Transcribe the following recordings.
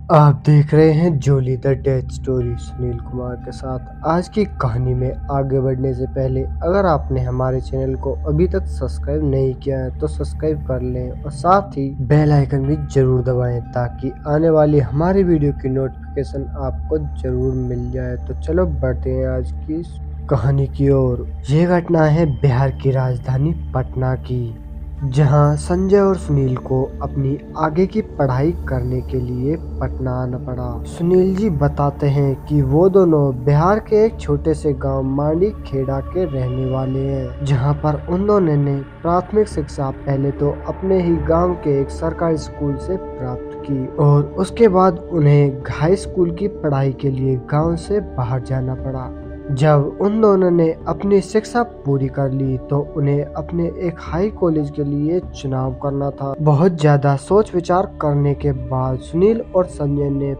आप देख रहे हैं jolly the death story Sunil Kumar के साथ। आज की कहानी में आगे बढ़ने से पहले अगर आपने हमारे चैनल को अभी तक सब्सक्राइब नहीं किया है तो सब्सक्राइब कर लें और साथ ही बेल आइकन भी जरूर दबाएं ताकि आने वाली हमारी वीडियो की नोटिफिकेशन आपको जरूर मिल जाए। तो चलो बढ़ते हैं आज की कहानी की ओर। ये घटना है बिहार की राजधानी पटना की, जहां संजय और सुनील को अपनी आगे की पढ़ाई करने के लिए पटना आना पड़ा। सुनील जी बताते हैं कि वो दोनों बिहार के एक छोटे से गांव मांडी खेड़ा के रहने वाले हैं, जहां पर उन दोनों ने प्राथमिक शिक्षा पहले तो अपने ही गांव के एक सरकारी स्कूल से प्राप्त की और उसके बाद उन्हें हाई स्कूल की पढ़ाई के लिए गांव से बाहर जाना पड़ा। जब उन दोनों ने अपनी शिक्षा पूरी कर ली तो उन्हें अपने एक हाई कॉलेज के लिए चुनाव करना था। बहुत ज्यादा सोच विचार करने के बाद सुनील और संजय ने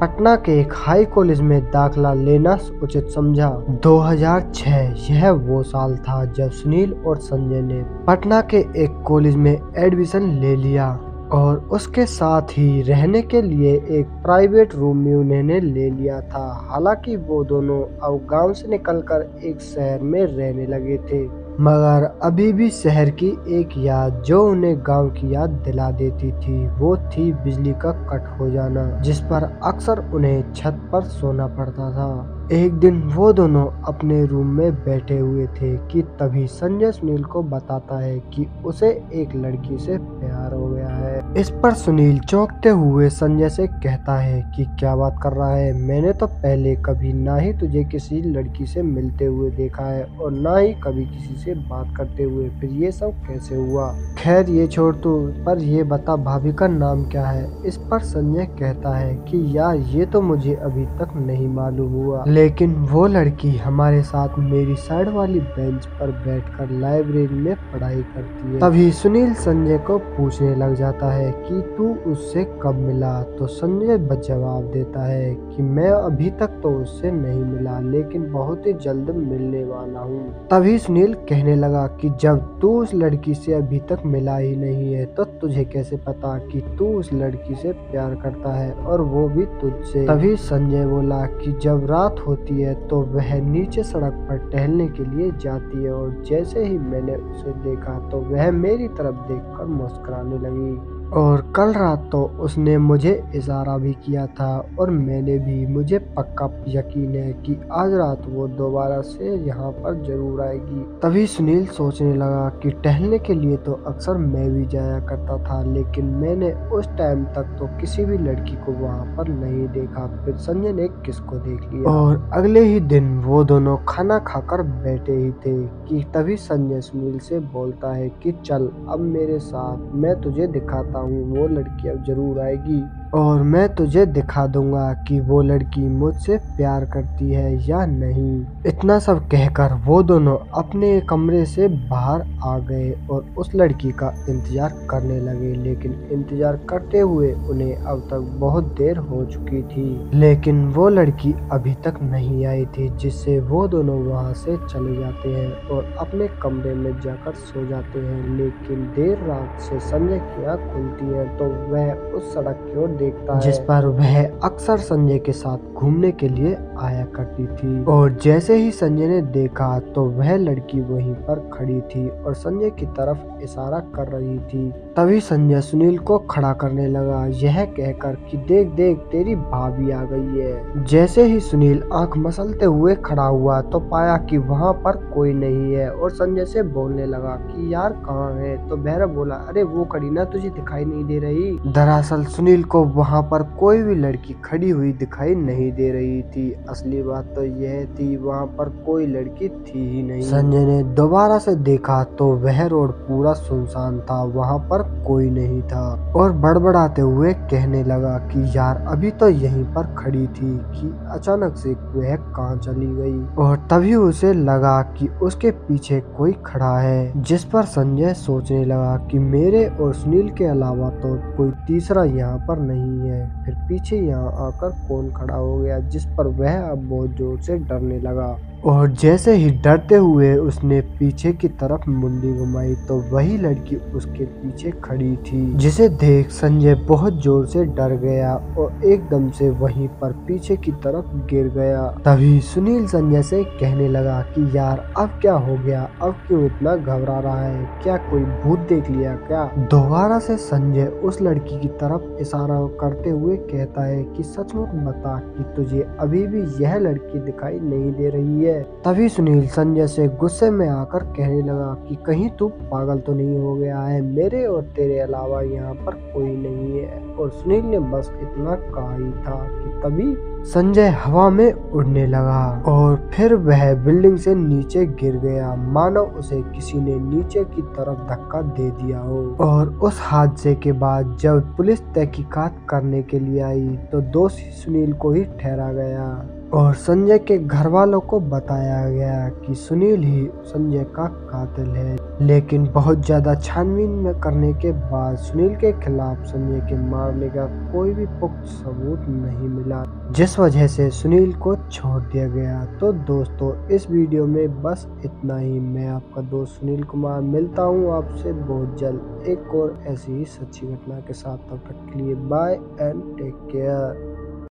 पटना के एक हाई कॉलेज में दाखिला लेना उचित समझा। 2006 यह वो साल था जब सुनील और संजय ने पटना के एक कॉलेज में एडमिशन ले लिया और उसके साथ ही रहने के लिए एक प्राइवेट रूम भी उन्होंने ले लिया था। हालांकि वो दोनों अब गांव से निकलकर एक शहर में रहने लगे थे, मगर अभी भी शहर की एक याद जो उन्हें गांव की याद दिला देती थी वो थी बिजली का कट हो जाना, जिस पर अक्सर उन्हें छत पर सोना पड़ता था। एक दिन वो दोनों अपने रूम में बैठे हुए थे कि तभी संजय सुनील को बताता है कि उसे एक लड़की से प्यार हो गया है। इस पर सुनील चौंकते हुए संजय से कहता है कि क्या बात कर रहा है, मैंने तो पहले कभी ना ही तुझे किसी लड़की से मिलते हुए देखा है और ना ही कभी किसी से बात करते हुए, फिर ये सब कैसे हुआ। खैर ये छोड़ तू, पर ये बता भाभी का नाम क्या है। इस पर संजय कहता है कि यार ये तो मुझे अभी तक नहीं मालूम हुआ, लेकिन वो लड़की हमारे साथ मेरी साइड वाली बेंच पर बैठकर लाइब्रेरी में पढ़ाई करती है। तभी सुनील संजय को पूछने लग जाता है कि तू उससे कब मिला, तो संजय जवाब देता है कि मैं अभी तक तो उससे नहीं मिला लेकिन बहुत ही जल्द मिलने वाला हूँ। तभी सुनील कहने लगा कि जब तू उस लड़की से अभी तक मिला ही नहीं है तो तुझे कैसे पता कि तू उस लड़की से प्यार करता है और वो भी तुझसे। तभी संजय बोला कि जब रात होती है तो वह नीचे सड़क पर टहलने के लिए जाती है और जैसे ही मैंने उसे देखा तो वह मेरी तरफ देखकर मुस्कुराने लगी और कल रात तो उसने मुझे इशारा भी किया था और मैंने भी, मुझे पक्का यकीन है कि आज रात वो दोबारा से यहाँ पर जरूर आएगी। तभी सुनील सोचने लगा कि टहलने के लिए तो अक्सर मैं भी जाया करता था लेकिन मैंने उस टाइम तक तो किसी भी लड़की को वहाँ पर नहीं देखा। फिर संजय ने किसको देख लिया और अगले ही दिन वो दोनों खाना खाकर बैठे ही थे कि तभी संजय सुनील से बोलता है कि चल अब मेरे साथ, मैं तुझे दिखाता हूँ वो लड़की अब जरूर आएगी और मैं तुझे दिखा दूंगा कि वो लड़की मुझसे प्यार करती है या नहीं। इतना सब कहकर वो दोनों अपने कमरे से बाहर आ गए और उस लड़की का इंतजार करने लगे, लेकिन इंतजार करते हुए उन्हें अब तक बहुत देर हो चुकी थी लेकिन वो लड़की अभी तक नहीं आई थी, जिससे वो दोनों वहां से चले जाते हैं और अपने कमरे में जाकर सो जाते हैं। लेकिन देर रात से संजय की आँख खुलती है तो वह उस सड़क की ओर देखता है जिस पर वह अक्सर संजय के साथ घूमने के लिए आया करती थी और जैसे ही संजय ने देखा तो वह लड़की वहीं पर खड़ी थी और संजय की तरफ इशारा कर रही थी। तभी संजय सुनील को खड़ा करने लगा यह कहकर कि देख देख तेरी भाभी आ गई है। जैसे ही सुनील आंख मसलते हुए खड़ा हुआ तो पाया कि वहां पर कोई नहीं है और संजय से बोलने लगा कि यार कहाँ है, तो भैरव बोला अरे वो खड़ी ना, तुझे दिखाई नहीं दे रही। दरअसल सुनील को वहां पर कोई भी लड़की खड़ी हुई दिखाई नहीं दे रही थी। असली बात तो यह थी वहां पर कोई लड़की थी ही नहीं। संजय ने दोबारा से देखा तो वह रोड पूरा सुनसान था, वहां पर कोई नहीं था और बड़बड़ाते हुए कहने लगा कि यार अभी तो यहीं पर खड़ी थी कि अचानक से वह कहाँ चली गई। और तभी उसे लगा कि उसके पीछे कोई खड़ा है, जिस पर संजय सोचने लगा कि मेरे और सुनील के अलावा तो कोई तीसरा यहाँ पर नहीं है। फिर पीछे यहाँ आकर कौन खड़ा हो गया, जिस पर वह अब बहुत जोर से डरने लगा। और जैसे ही डरते हुए उसने पीछे की तरफ मुंडी घुमाई तो वही लड़की उसके पीछे खड़ी थी, जिसे देख संजय बहुत जोर से डर गया और एकदम से वहीं पर पीछे की तरफ गिर गया। तभी सुनील संजय से कहने लगा कि यार अब क्या हो गया, अब क्यों इतना घबरा रहा है, क्या कोई भूत देख लिया क्या। दोबारा से संजय उस लड़की की तरफ इशारा करते हुए कहता है कि सचमुच बता कि तुझे अभी भी यह लड़की दिखाई नहीं दे रही है। तभी सुनील संजय से गुस्से में आकर कहने लगा कि कहीं तू पागल तो नहीं हो गया है, मेरे और तेरे अलावा यहाँ पर कोई नहीं है। और सुनील ने बस इतना कहा ही था कि तभी संजय हवा में उड़ने लगा और फिर वह बिल्डिंग से नीचे गिर गया, मानो उसे किसी ने नीचे की तरफ धक्का दे दिया हो। और उस हादसे के बाद जब पुलिस तहकीकात करने के लिए आई तो दोषी सुनील को ही ठहरा गया और संजय के घर वालों को बताया गया कि सुनील ही संजय का कातिल है। लेकिन बहुत ज्यादा छानबीन में करने के बाद सुनील के खिलाफ संजय के मारने का कोई भी पुख्त सबूत नहीं मिला, जिस वजह से सुनील को छोड़ दिया गया। तो दोस्तों इस वीडियो में बस इतना ही। मैं आपका दोस्त सुनील कुमार मिलता हूँ आपसे बहुत जल्द एक और ऐसी ही सच्ची घटना के साथ। तब तक के लिए बाय एंड टेक केयर।